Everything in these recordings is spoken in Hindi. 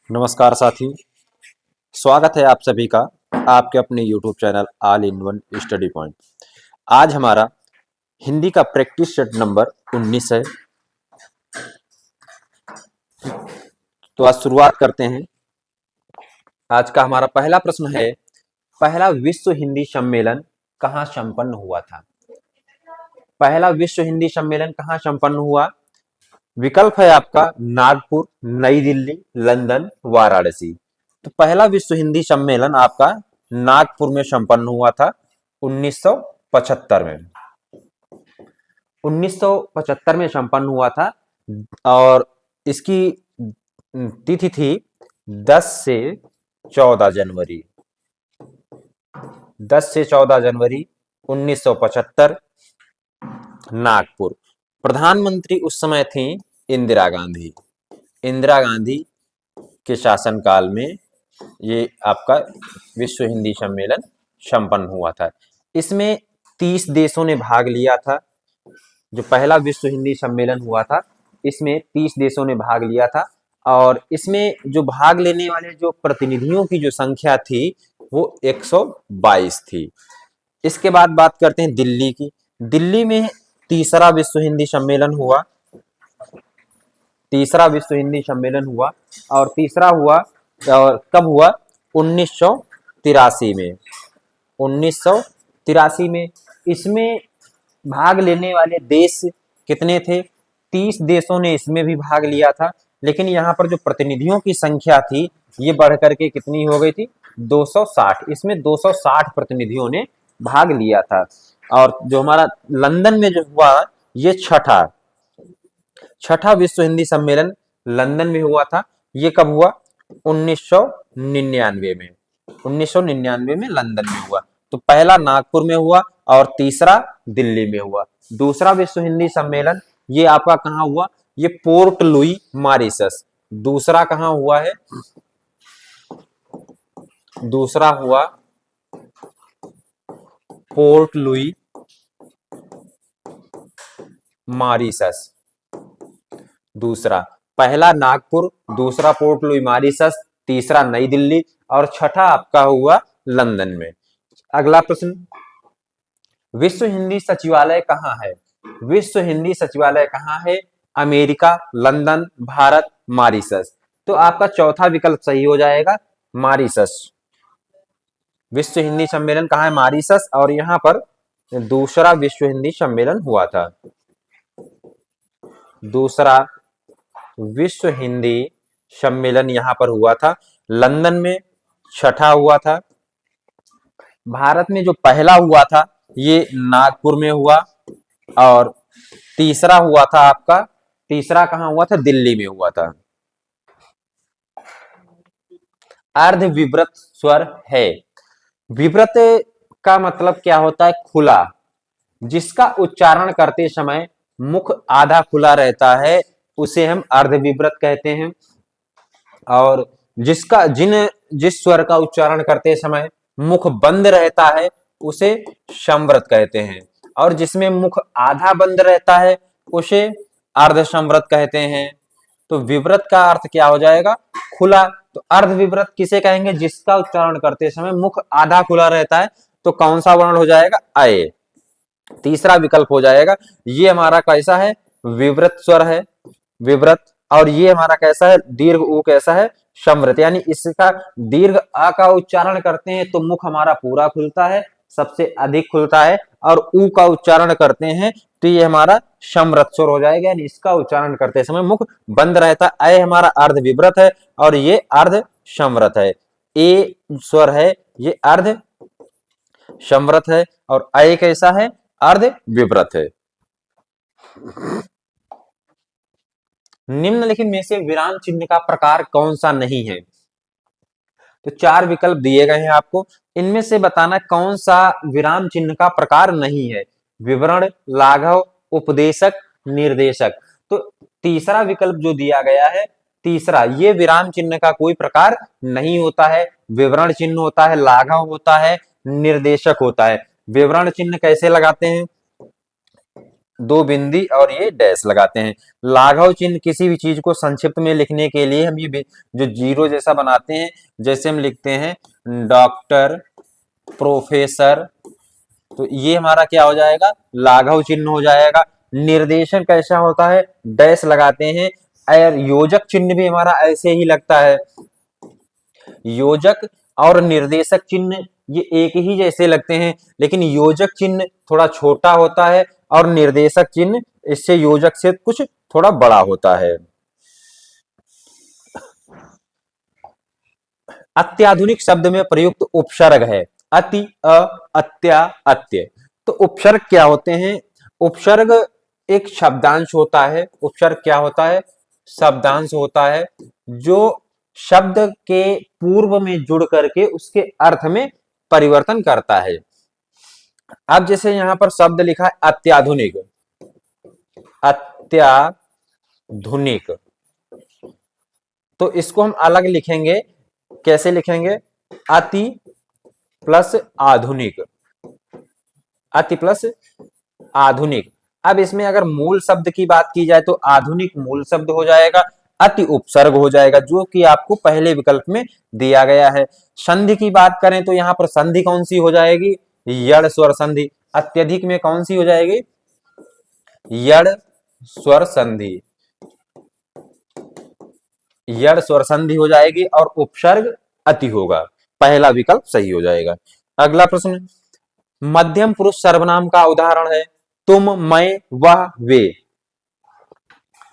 नमस्कार साथियों, स्वागत है आप सभी का आपके अपने YouTube channel all in one study point. आज हमारा हिंदी का प्रैक्टिस सेट नंबर 19 है। तो आज शुरुआत करते हैं। आज का हमारा पहला प्रश्न है, पहला विश्व हिंदी सम्मेलन कहाँ संपन्न हुआ था? पहला विश्व हिंदी सम्मेलन कहाँ संपन्न हुआ? विकल्प है आपका नागपुर, नई दिल्ली, लंदन, वाराणसी। तो पहला विश्व हिंदी सम्मेलन आपका नागपुर में संपन्न हुआ था 1975 में। 1975 में संपन्न हुआ था और इसकी तिथि थी 10 से 14 जनवरी। 10 से 14 जनवरी 1975 नागपुर। प्रधानमंत्री उस समय थी इंदिरा गांधी। इंदिरा गांधी के शासनकाल में ये आपका विश्व हिंदी सम्मेलन संपन्न हुआ था। इसमें 30 देशों ने भाग लिया था। जो पहला विश्व हिंदी सम्मेलन हुआ था, इसमें 30 देशों ने भाग लिया था और इसमें जो भाग लेने वाले जो प्रतिनिधियों की जो संख्या थी वो 122 थी। इसके बाद बात करते हैं दिल्ली की। दिल्ली में तीसरा विश्व हिंदी सम्मेलन हुआ। तीसरा विश्व हिंदी सम्मेलन हुआ और तीसरा हुआ और कब हुआ? 1983 में। 1983 में। इसमें भाग लेने वाले देश कितने थे? 30 देशों ने इसमें भी भाग लिया था, लेकिन यहाँ पर जो प्रतिनिधियों की संख्या थी ये बढ़ करके कितनी हो गई थी? 260। इसमें 260 प्रतिनिधियों ने भाग लिया था। और जो हमारा लंदन में जो हुआ ये छठा विश्व हिंदी सम्मेलन लंदन में हुआ था। ये कब हुआ? 1999 में। 1999 में लंदन में हुआ। तो पहला नागपुर में हुआ और तीसरा दिल्ली में हुआ। दूसरा विश्व हिंदी सम्मेलन ये आपका कहाँ हुआ? ये पोर्ट लुई मॉरिशस। दूसरा कहाँ हुआ है? दूसरा हुआ पोर्ट लुई मॉरिशस। दूसरा, पहला नागपुर, दूसरा पोर्ट लुई मॉरिशस, तीसरा नई दिल्ली और छठा आपका हुआ लंदन में। अगला प्रश्न, विश्व हिंदी सचिवालय कहाँ है? विश्व हिंदी सचिवालय कहाँ है? America, London, Bharat, Mauritius. तो आपका चौथा विकल्प सही हो जाएगा, मॉरिशस। विश्व हिंदी सम्मेलन कहाँ है? मॉरिशस। और यहाँ पर दूसरा विश्व हिंदी सम्मेलन हुआ था। दूसरा विश्व हिंदी सम्मेलन यहाँ पर हुआ था लंदन में। छठा हुआ था भारत में। जो पहला हुआ था ये नागपुर में हुआ और तीसरा हुआ था आपका, तीसरा कहाँ हुआ था? दिल्ली में हुआ था। अर्ध विवृत स्वर है। विवृत का मतलब क्या होता है? खुला। जिसका उच्चारण करते समय मुख आधा खुला रहता है उसे हम अर्धविवृत कहते हैं। और जिस स्वर का उच्चारण करते समय मुख बंद रहता है उसे संवृत कहते हैं। और जिसमें मुख आधा बंद रहता है उसे अर्धसंवृत कहते हैं। तो विवृत का अर्थ क्या हो जाएगा? खुला। तो अर्धविवृत किसे कहेंगे? जिसका उच्चारण करते समय मुख आधा खुला रहता है। तो कौन सा वर्ण हो जाएगा? अय। तीसरा विकल्प हो जाएगा। ये हमारा कैसा है? विवृत स्वर है, विवृत। और ये हमारा कैसा है? दीर्घ ऊ कैसा है? संवृत। यानी इसका दीर्घ आ का उच्चारण करते हैं तो मुख हमारा पूरा खुलता है, सबसे अधिक खुलता है। और ऊ का उच्चारण करते हैं तो ये हमारा संवृत स्वर हो जाएगा। यानी इसका उच्चारण करते समय मुख बंद रहता है। अय हमारा अर्ध विवृत है और ये अर्ध संवृत है। ए स्वर है ये अर्ध संवृत है और अय कैसा है? अर्ध विवृत है। निम्नलिखित में से विराम चिन्ह का प्रकार कौन सा नहीं है? तो चार विकल्प दिए गए हैं आपको। इनमें से बताना कौन सा विराम चिन्ह का प्रकार नहीं है। विवरण, लाघव, उपदेशक, निर्देशक। तो तीसरा विकल्प जो दिया गया है, तीसरा, ये विराम चिन्ह का कोई प्रकार नहीं होता है। विवरण चिन्ह होता है, लाघव होता है, निर्देशक होता है। विवरण चिन्ह कैसे लगाते हैं? दो बिंदी और ये डैश लगाते हैं। लाघव चिन्ह किसी भी चीज को संक्षिप्त में लिखने के लिए हम ये जो जीरो जैसा बनाते हैं, जैसे हम लिखते हैं डॉक्टर, प्रोफेसर, तो ये हमारा क्या हो जाएगा, लाघव चिन्ह हो जाएगा। निर्देशन कैसा होता है, डैश लगाते हैं। और योजक चिन्ह भी हमारा ऐसे ही लगता है। योजक और निर्देशक चिन्ह ये एक ही जैसे लगते हैं, लेकिन योजक चिन्ह थोड़ा छोटा होता है और निर्देशक चिन्ह इससे योजक से कुछ थोड़ा बड़ा होता है। अत्याधुनिक शब्द में प्रयुक्त उपसर्ग है अति, अ, अत्या, अत्य। तो उपसर्ग क्या होते हैं, उपसर्ग एक शब्दांश होता है। उपसर्ग क्या होता है, शब्दांश होता है जो शब्द के पूर्व में जुड़ करके उसके अर्थ में परिवर्तन करता है। अब जैसे यहां पर शब्द लिखा है अत्याधुनिक, अत्याधुनिक, तो इसको हम अलग लिखेंगे। कैसे लिखेंगे, अति प्लस आधुनिक, अति प्लस आधुनिक। अब इसमें अगर मूल शब्द की बात की जाए तो आधुनिक मूल शब्द हो जाएगा, अति उपसर्ग हो जाएगा, जो कि आपको पहले विकल्प में दिया गया है। संधि की बात करें तो यहां पर संधि कौन सी हो जाएगी, यड़ स्वर संधि। अत्यधिक में कौन सी हो जाएगी, यड़ स्वर संधि, यड़ स्वर संधि हो जाएगी और उपसर्ग अति होगा। पहला विकल्प सही हो जाएगा। अगला प्रश्न, मध्यम पुरुष सर्वनाम का उदाहरण है तुम, मैं, वह, वे।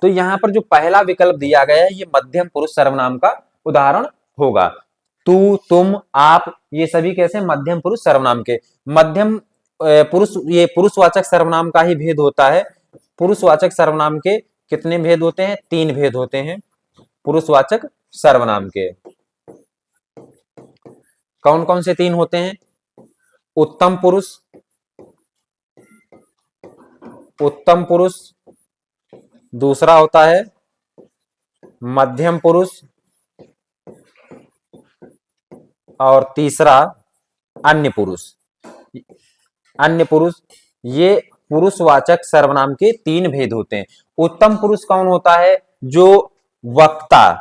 तो यहां पर जो पहला विकल्प दिया गया है ये मध्यम पुरुष सर्वनाम का उदाहरण होगा। तू, तुम, आप, ये सभी कैसे मध्यम पुरुष सर्वनाम के। मध्यम पुरुष, ये पुरुषवाचक सर्वनाम का ही भेद होता है। पुरुषवाचक सर्वनाम के कितने भेद होते हैं, तीन भेद होते हैं पुरुषवाचक सर्वनाम के। कौन कौन से तीन होते हैं, उत्तम पुरुष, उत्तम पुरुष, दूसरा होता है मध्यम पुरुष, और तीसरा अन्य पुरुष। अन्य पुरुष, ये पुरुषवाचक सर्वनाम के तीन भेद होते हैं। उत्तम पुरुष कौन होता है, जो वक्ता,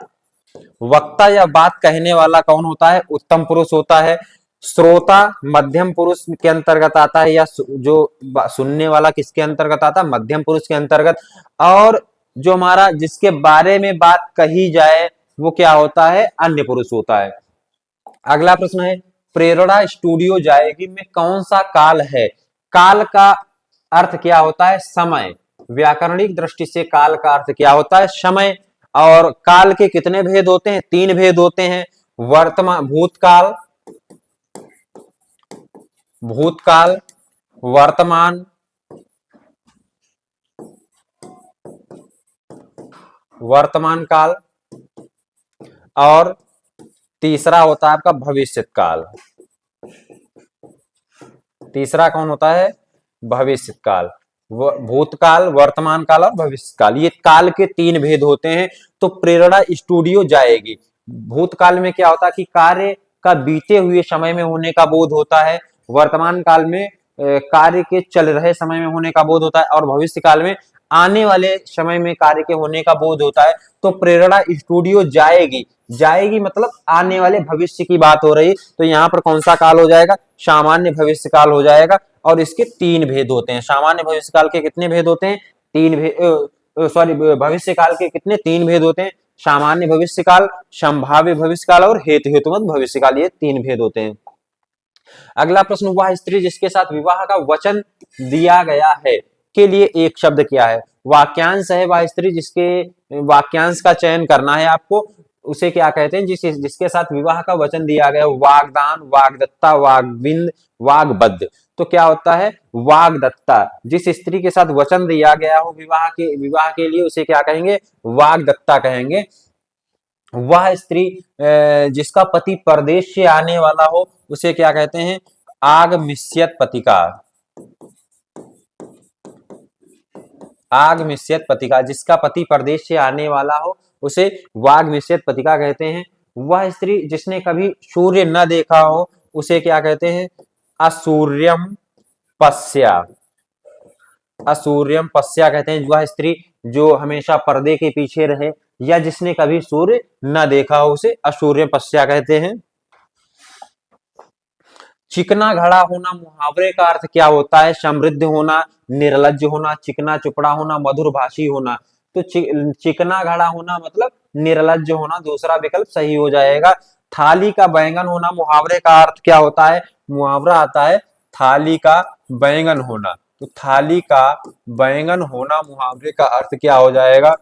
वक्ता या बात कहने वाला कौन होता है, उत्तम पुरुष होता है। श्रोता मध्यम पुरुष के अंतर्गत आता है, या जो सुनने वाला किसके अंतर्गत आता है, मध्यम पुरुष के अंतर्गत। और जो हमारा जिसके बारे में बात कही जाए वो क्या होता है, अन्य पुरुष होता है। अगला प्रश्न है, प्रेरणा स्टूडियो जाएगी में कौन सा काल है। काल का अर्थ क्या होता है, समय। व्याकरणिक दृष्टि से काल का अर्थ क्या होता है, समय। और काल के कितने भेद होते हैं, तीन भेद होते हैं। वर्तमान, भूतकाल, भूतकाल, वर्तमान, वर्तमान काल, और तीसरा होता है आपका भविष्य काल। तीसरा कौन होता है, भविष्य काल। भूतकाल, वर्तमान काल और भविष्य काल, ये काल के तीन भेद होते हैं। तो प्रेरणा स्टूडियो जाएगी, भूतकाल में क्या होता है कि कार्य का बीते हुए समय में होने का बोध होता है। वर्तमान काल में कार्य के चल रहे समय में होने का बोध होता है, और भविष्य काल में आने वाले समय में कार्य के होने का बोध होता है। तो प्रेरणा स्टूडियो जाएगी, जाएगी मतलब आने वाले भविष्य की बात हो रही, तो यहाँ पर कौन सा काल हो जाएगा, सामान्य भविष्य काल हो जाएगा। और इसके तीन भेद होते हैं। सामान्य भविष्य काल के कितने भेद होते हैं, तीन भेद, सॉरी, भविष्य काल के कितने, तीन भेद होते हैं। सामान्य भविष्य काल, संभाव्य भविष्य काल और हेतु हेतुमत भविष्य काल, ये तीन भेद होते हैं। अगला प्रश्न, वह स्त्री जिसके साथ विवाह का वचन दिया गया है के लिए एक शब्द क्या है। वाक्यांश है, वह स्त्री जिसके वाक्यांश का चयन करना है आपको, उसे क्या कहते हैं, जिसके साथ विवाह का वचन दिया गया। वागदान, वागदत्ता, वागबिंद, वागबद्ध। तो क्या होता है, वागदत्ता। जिस स्त्री के साथ वचन दिया गया हो विवाह के लिए उसे क्या कहेंगे, वागदत्ता कहेंगे। वह स्त्री जिसका पति परदेश से आने वाला हो उसे क्या कहते हैं, आगमिष्यत पतिका। आगमिष्यत पतिका, जिसका पति परदेश से आने वाला हो उसे वागमिष्यत पतिका कहते हैं। वह स्त्री जिसने कभी सूर्य न देखा हो उसे क्या कहते हैं, असूर्यम पश्या। असूर्यम पश्या कहते हैं वह स्त्री जो हमेशा पर्दे के पीछे रहे या जिसने कभी सूर्य न देखा हो उसे असूर्य पश्या कहते हैं। चिकना घड़ा होना मुहावरे का अर्थ क्या होता है? समृद्ध होना, निर्लज्ज होना, चिकना चुपड़ा होना, मधुर भाषी होना। तो चिकना घड़ा होना मतलब निर्लज्ज होना, दूसरा विकल्प सही हो जाएगा। थाली का बैंगन होना मुहावरे का अर्थ क्या होता है? मुहावरा आता है थाली का बैंगन होना। तो थाली का बैंगन होना मुहावरे का अर्थ क्या हो जाएगा?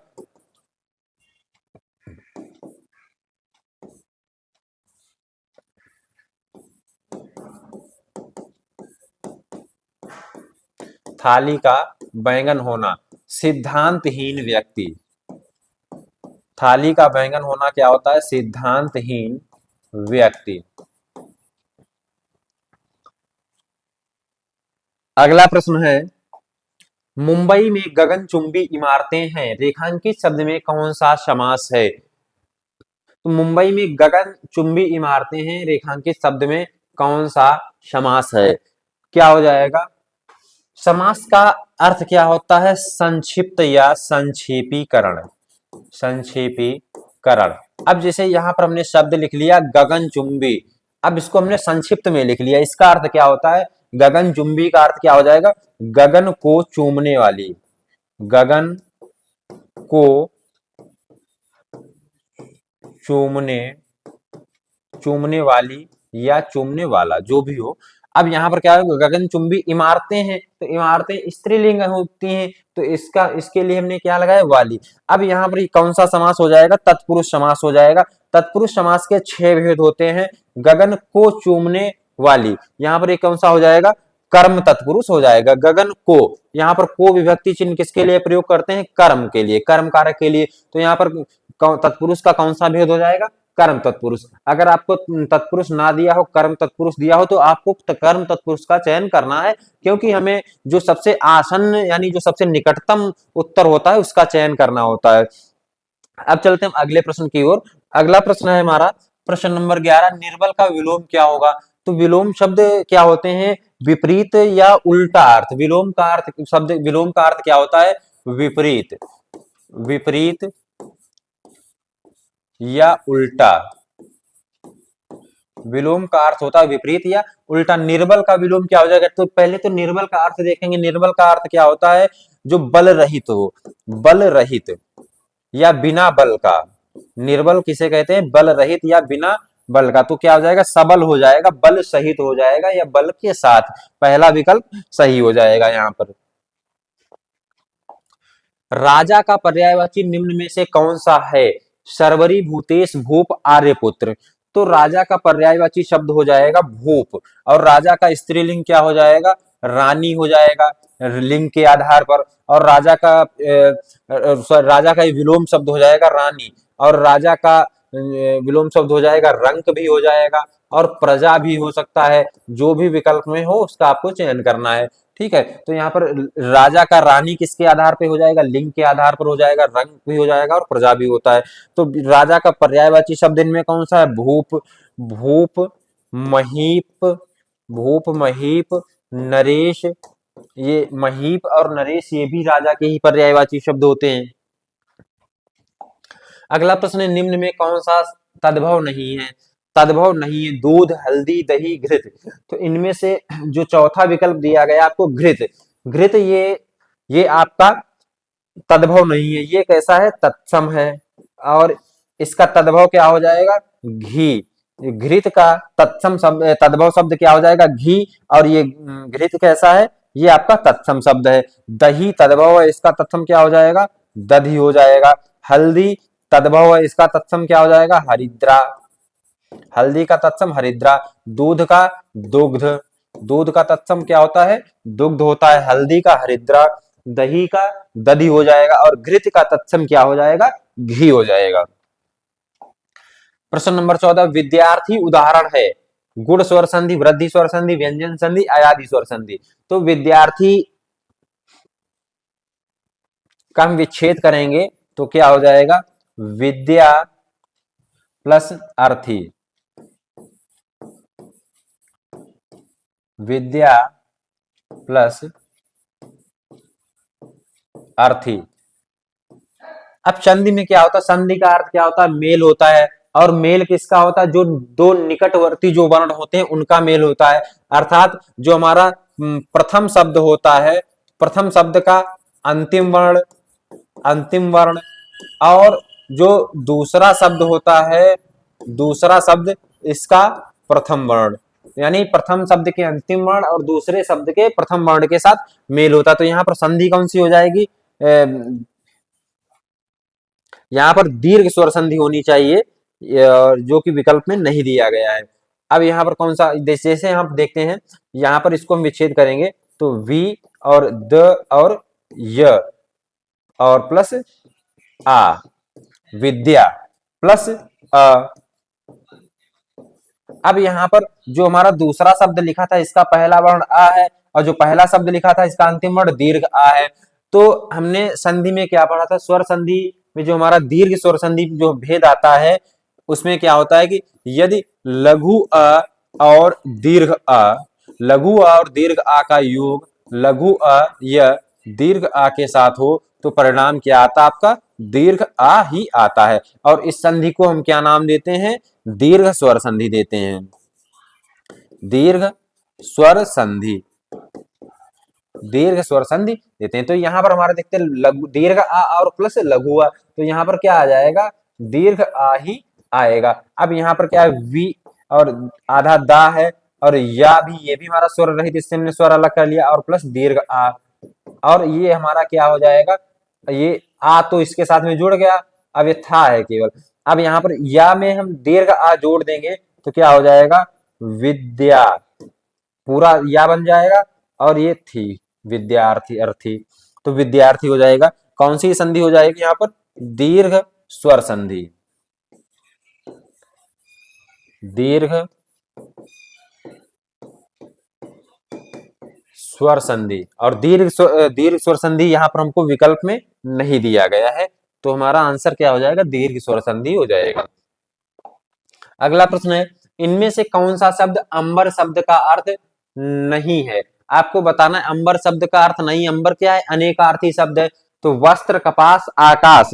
थाली का बैंगन होना। सिद्धांतहीन व्यक्ति। थाली का बैंगन होना क्या होता है? सिद्धांतहीन व्यक्ति। अगला प्रश्न है, मुंबई में गगनचुंबी इमारतें हैं, रेखांकित शब्द में कौन सा समास है? तो मुंबई में गगनचुंबी इमारतें हैं, रेखांकित शब्द में कौन सा समास है? क्या हो जाएगा? समास का अर्थ क्या होता है? संक्षिप्त या संक्षेपीकरण। संक्षेपीकरण। अब जैसे यहां पर हमने शब्द लिख लिया गगनचुंबी, अब इसको हमने संक्षिप्त में लिख लिया, इसका अर्थ क्या होता है? गगनचुंबी का अर्थ क्या हो जाएगा? गगन को चूमने वाली। गगन को चूमने चूमने वाली या चूमने वाला, जो भी हो। अब यहाँ पर क्या है? गगनचुंबी इमारतें हैं, तो इमारतें स्त्रीलिंग होती हैं, तो इसके लिए हमने क्या लगाया? वाली। अब यहाँ पर कौन सा समास हो जाएगा? तत्पुरुष समास हो जाएगा। तत्पुरुष समास के 6 भेद होते हैं। गगन को चूमने वाली, यहाँ पर कौन सा हो जाएगा? कर्म तत्पुरुष हो जाएगा। गगन को, यहाँ पर को विभक्ति चिन्ह किसके लिए प्रयोग करते हैं? कर्म के लिए, कर्म कारक के लिए। तो यहाँ पर तत्पुरुष का कौन सा भेद हो जाएगा? कर्म तत्पुरुष। अगर आपको तत्पुरुष ना दिया हो, कर्म तत्पुरुष दिया हो, तो आपको कर्म तत्पुरुष का चयन करना है, क्योंकि हमें जो सबसे आसन्न यानी जो सबसे निकटतम उत्तर होता है उसका चयन करना होता है। अब चलते हैं अगले प्रश्न की ओर। अगला प्रश्न है हमारा प्रश्न नंबर 11, निर्बल का विलोम क्या होगा? तो विलोम शब्द क्या होते हैं? विपरीत या उल्टा अर्थ। विलोम का अर्थ, शब्द विलोम का अर्थ क्या होता है? विपरीत। विपरीत या उल्टा। विलोम का अर्थ होता है विपरीत या उल्टा। निर्बल का विलोम क्या हो जाएगा? तो पहले तो निर्बल का अर्थ देखेंगे। निर्बल का अर्थ क्या होता है? जो बल रहित हो। बल रहित या बिना बल का। निर्बल किसे कहते हैं? बल रहित या बिना बल का। तो क्या हो जाएगा? सबल हो जाएगा, बल सहित हो जाएगा या बल के साथ। पहला विकल्प सही हो जाएगा यहाँ पर। राजा का पर्यायवाची निम्न में से कौन सा है? शर्वरी, भूतेश, भूप, आर्यपुत्र। तो राजा का पर्यायवाची शब्द हो जाएगा भूप, और राजा का स्त्रीलिंग क्या हो जाएगा? रानी हो जाएगा लिंग के आधार पर। और राजा का विलोम शब्द हो जाएगा रानी, और राजा का विलोम शब्द हो जाएगा रंक भी हो जाएगा, और प्रजा भी हो सकता है। जो भी विकल्प में हो उसका आपको चयन करना है। ठीक है, तो यहाँ पर राजा का रानी किसके आधार पे हो जाएगा? लिंग के आधार पर हो जाएगा, रंग भी हो जाएगा और प्रजा भी होता है। तो राजा का पर्यायवाची शब्द इनमें कौन सा है? भूप। भूप, महीप। भूप, महीप, नरेश। ये महीप और नरेश ये भी राजा के ही पर्यायवाची शब्द होते हैं। अगला प्रश्न है, निम्न में कौन सा तद्भव नहीं है? तद्भव नहीं है दूध, हल्दी, दही, घृत। तो इनमें से जो चौथा विकल्प दिया गया आपको घृत। घृत ये आपका तद्भव नहीं है। ये कैसा है? तत्सम है। और इसका तद्भव क्या हो जाएगा? घी। घृत का तत्सम शब्द, तद्भव शब्द क्या हो जाएगा? घी। और ये घृत कैसा है? ये आपका तत्सम शब्द है। दही तद्भव है, इसका तत्सम क्या हो जाएगा? दधी हो जाएगा। हल्दी तद्भव है, इसका तत्सम क्या हो जाएगा? हरिद्रा। हल्दी का तत्सम हरिद्रा। दूध का दुग्ध। दूध का तत्सम क्या होता है? दुग्ध होता है। हल्दी का हरिद्रा। दही का दधी हो जाएगा, और घृत का तत्सम क्या हो जाएगा? घी हो जाएगा। प्रश्न नंबर 14, विद्यार्थी उदाहरण है। गुण स्वर संधि, वृद्धि स्वर संधि, व्यंजन संधि, अयादि स्वर संधि। तो विद्यार्थी का हम विच्छेद करेंगे तो क्या हो जाएगा? विद्या प्लस अर्थी। विद्या प्लस अर्थी। अब संधि में क्या होता है, संधि का अर्थ क्या होता है, मेल होता है। और मेल किसका होता है, जो दो निकटवर्ती जो वर्ण होते हैं उनका मेल होता है। अर्थात जो हमारा प्रथम शब्द होता है, प्रथम शब्द का अंतिम वर्ण और जो दूसरा शब्द होता है, दूसरा शब्द इसका प्रथम वर्ण, यानी प्रथम शब्द के अंतिम वर्ण और दूसरे शब्द के प्रथम वर्ण के साथ मेल होता है। तो यहाँ पर संधि कौन सी हो जाएगी, यहाँ पर दीर्घ स्वर संधि होनी चाहिए, जो कि विकल्प में नहीं दिया गया है। अब यहाँ पर कौन सा, जैसे हम देखते हैं यहाँ पर इसको हम विच्छेद करेंगे तो वी और द और य और प्लस आ, विद्या प्लस अ। अब यहाँ पर जो हमारा दूसरा शब्द लिखा था इसका पहला वर्ण आ है और जो पहला शब्द लिखा था इसका अंतिम वर्ण दीर्घ आ है। तो हमने संधि में क्या पढ़ा था, स्वर संधि में जो हमारा दीर्घ स्वर संधि जो भेद आता है उसमें क्या होता है कि यदि लघु अ और दीर्घ अ, लघु अ और दीर्घ आ का योग लघु अ य दीर्घ आ के साथ हो तो परिणाम क्या आता है आपका, दीर्घ आ ही आता है। और इस संधि को हम क्या नाम देते हैं, दीर्घ स्वर संधि देते हैं, दीर्घ स्वर संधि, दीर्घ स्वर संधि देते हैं। तो यहाँ पर हमारे देखते हैं लघु दीर्घ आ और प्लस लघु आ, तो यहाँ पर क्या आ जाएगा, दीर्घ आ ही आएगा। अब यहाँ पर क्या है, वी और आधा दा है और या भी, ये भी हमारा स्वर रहित, इससे हमने स्वर अलग कर लिया और प्लस दीर्घ आ, और ये हमारा क्या हो जाएगा, ये आ तो इसके साथ में जुड़ गया, अब ये था है केवल। अब यहाँ पर या में हम दीर्घ आ जोड़ देंगे तो क्या हो जाएगा, विद्या, पूरा या बन जाएगा और ये थी विद्यार्थी अर्थी, तो विद्यार्थी हो जाएगा। कौन सी संधि हो जाएगी यहाँ पर, दीर्घ स्वर संधि, दीर्घ स्वर संधि। और दीर्घ स्वर संधि यहाँ पर हमको विकल्प में नहीं दिया गया है, तो हमारा आंसर क्या हो जाएगा, दीर्घ स्वर संधि हो जाएगा। अगला प्रश्न है, इनमें से कौन सा शब्द अंबर शब्द का अर्थ नहीं है। आपको बताना है अंबर शब्द का अर्थ नहीं, अंबर क्या है, अनेकार्थी शब्द है। तो वस्त्र, कपास, आकाश,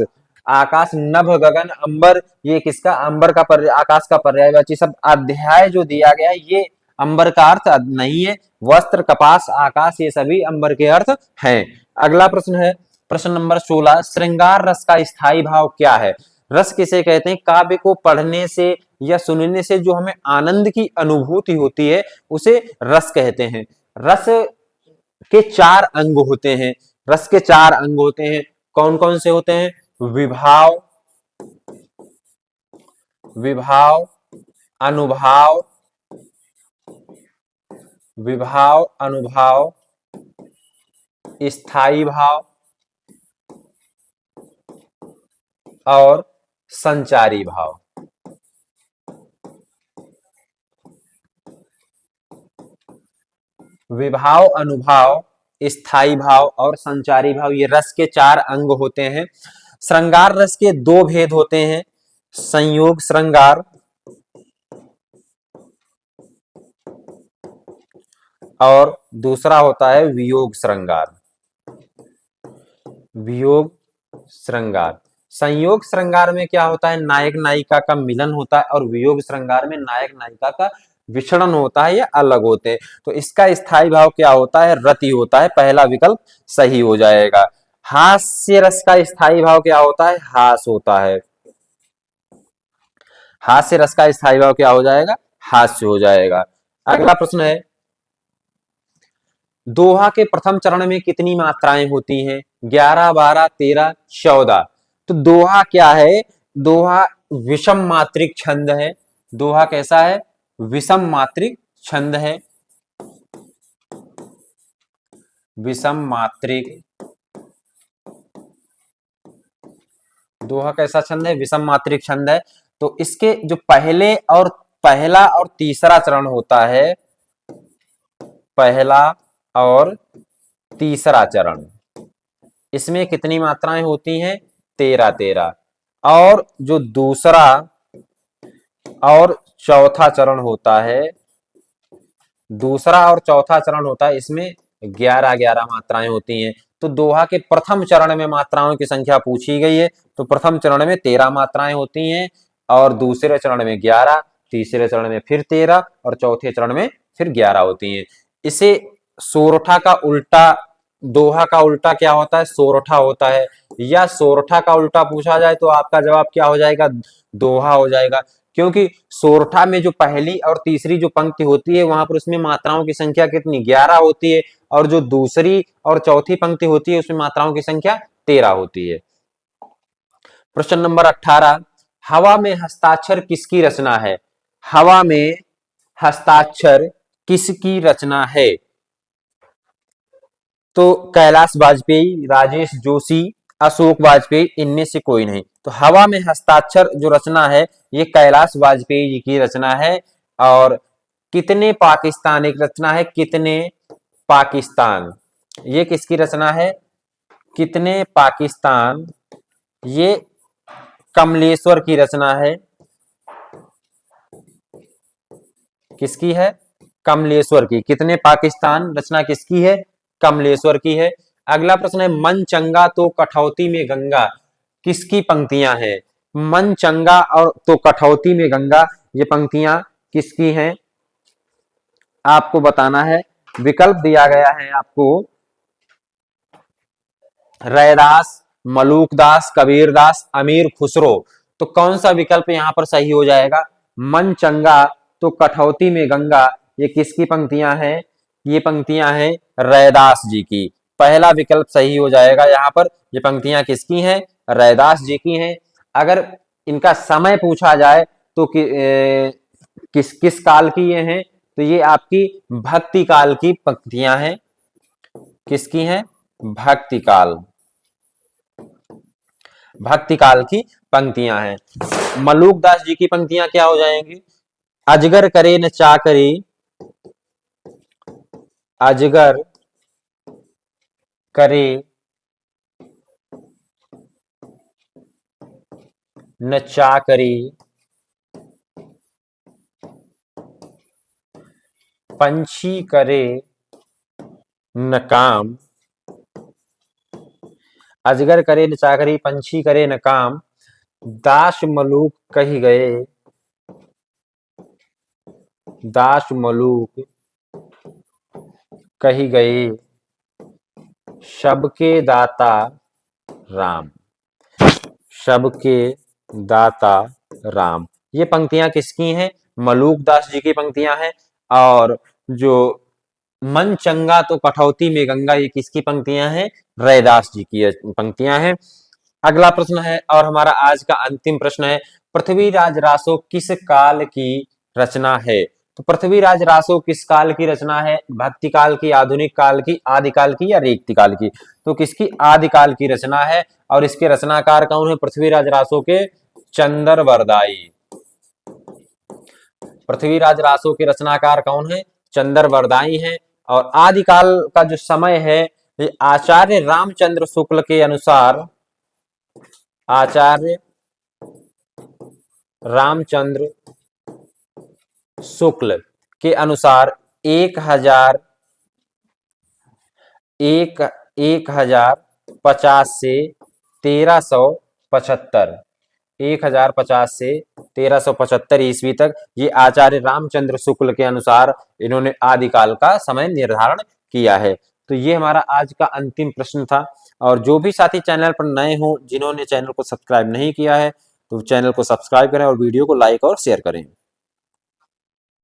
आकाश, नभ, गगन, अंबर, ये किसका, अंबर का आकाश का पर्यायवाची शब्द। अध्याय जो दिया गया है ये अंबर का अर्थ नहीं है, वस्त्र, कपास, आकाश ये सभी अंबर के अर्थ हैं। अगला प्रश्न है प्रश्न नंबर 16, श्रृंगार रस का स्थायी भाव क्या है। रस किसे कहते हैं, काव्य को पढ़ने से या सुनने से जो हमें आनंद की अनुभूति होती है उसे रस कहते हैं। रस के चार अंग होते हैं, रस के चार अंग होते हैं, कौन कौन से होते हैं, विभाव, विभाव, अनुभाव, विभाव, अनुभाव, स्थायी भाव और संचारी भाव। विभाव, अनुभाव, स्थायी भाव और संचारी भाव ये रस के चार अंग होते हैं। श्रृंगार रस के दो भेद होते हैं, संयोग श्रृंगार और दूसरा होता है वियोग श्रृंगार, वियोग श्रृंगार। संयोग श्रृंगार में क्या होता है, नायक नायिका का मिलन होता है और वियोग श्रृंगार में नायक नायिका का विछड़न होता है या अलग होते हैं। तो इसका स्थायी भाव क्या होता है, रति होता है, पहला विकल्प सही हो जाएगा। हास्य रस का स्थायी भाव क्या होता है, हास होता है, हास्य रस का स्थायी भाव क्या हो जाएगा, हास्य हो जाएगा। अगला प्रश्न है, दोहा के प्रथम चरण में कितनी मात्राएं होती हैं, 11, 12, 13, 14। तो दोहा क्या है, दोहा विषम मात्रिक छंद है, दोहा कैसा है, विषम मात्रिक छंद है, विषम मात्रिक, दोहा कैसा छंद है, विषम मात्रिक छंद है। तो इसके जो पहला और तीसरा चरण होता है, पहला और तीसरा चरण, इसमें कितनी मात्राएं होती हैं, 13 13। और जो दूसरा और चौथा चरण होता है, दूसरा और चौथा चरण होता है, इसमें 11 11 मात्राएं होती हैं। तो दोहा के प्रथम चरण में मात्राओं की संख्या पूछी गई है, तो प्रथम चरण में 13 मात्राएं होती हैं और दूसरे चरण में 11, तीसरे चरण में फिर 13 और चौथे चरण में फिर 11 होती हैं। इसे सोरठा का उल्टा, दोहा का उल्टा क्या होता है? सोरठा होता है। या सोरठा का उल्टा पूछा जाए तो आपका जवाब क्या हो जाएगा? दोहा हो जाएगा, क्योंकि सोरठा में जो पहली और तीसरी जो पंक्ति होती है वहां पर उसमें मात्राओं की संख्या कितनी? 11 होती है, और जो दूसरी और चौथी पंक्ति होती है उसमें मात्राओं की संख्या 13 होती है। प्रश्न नंबर 18, हवा में हस्ताक्षर किसकी रचना है? हवा में हस्ताक्षर किसकी रचना है? तो कैलाश वाजपेयी, राजेश जोशी, अशोक वाजपेयी, इनमें से कोई नहीं। तो हवा में हस्ताक्षर जो रचना है ये कैलाश वाजपेयी जी की रचना है। और कितने पाकिस्तान एक रचना है, कितने पाकिस्तान, ये किसकी रचना है? कितने पाकिस्तान, ये कमलेश्वर की रचना है। किसकी है? कमलेश्वर की। कितने पाकिस्तान रचना किसकी है? कमलेश्वर की है। अगला प्रश्न है, मन चंगा तो कठौती में गंगा, किसकी पंक्तियां हैं? मन चंगा और तो कठौती में गंगा, ये पंक्तियां किसकी हैं? आपको बताना है। विकल्प दिया गया है आपको, रैदास, मलूकदास, कबीरदास, अमीर खुसरो। तो कौन सा विकल्प यहां पर सही हो जाएगा? मन चंगा तो कठौती में गंगा, ये किसकी पंक्तियां हैं? ये पंक्तियां हैं रैदास जी की। पहला विकल्प सही हो जाएगा यहां पर। ये पंक्तियां किसकी हैं? रैदास जी की हैं। अगर इनका समय पूछा जाए तो किस किस काल की ये हैं? तो ये आपकी भक्ति काल की पंक्तियां हैं। किसकी हैं? भक्ति काल, भक्ति काल की पंक्तियां हैं। मलूकदास जी की पंक्तियां क्या हो जाएंगी? अजगर करे न चाकरी, अजगर करे न चाकरी, पंछी करे न काम, अजगर करे न चाकरी, पंछी करे न काम, दास मलूक कही गए, दास मलूक कही गए, सबके दाता राम, सबके दाता राम। ये पंक्तियां किसकी हैं? मलूकदास जी की पंक्तियां हैं। और जो मन चंगा तो कठौती में गंगा, ये किसकी पंक्तियां हैं? रैदास जी की पंक्तियां हैं। अगला प्रश्न है और हमारा आज का अंतिम प्रश्न है, पृथ्वीराज रासो किस काल की रचना है? तो पृथ्वीराज रासो किस काल की रचना है? भक्ति काल की, आधुनिक काल की, आदिकाल की या रेक्ति काल की? तो किसकी? आदिकाल की रचना है। और इसके रचनाकार कौन है पृथ्वीराज रासो के? चंदरवरदाई। पृथ्वीराज रासो के रचनाकार कौन है? चंदरवरदाई है। और आदिकाल का जो समय है ये आचार्य रामचंद्र शुक्ल के अनुसार, आचार्य रामचंद्र शुक्ल के अनुसार 1050 से 1375, 1050 से 1375 ईस्वी तक ये आचार्य रामचंद्र शुक्ल के अनुसार इन्होंने आदिकाल का समय निर्धारण किया है। तो ये हमारा आज का अंतिम प्रश्न था। और जो भी साथी चैनल पर नए हो, जिन्होंने चैनल को सब्सक्राइब नहीं किया है, तो चैनल को सब्सक्राइब करें और वीडियो को लाइक और शेयर करें।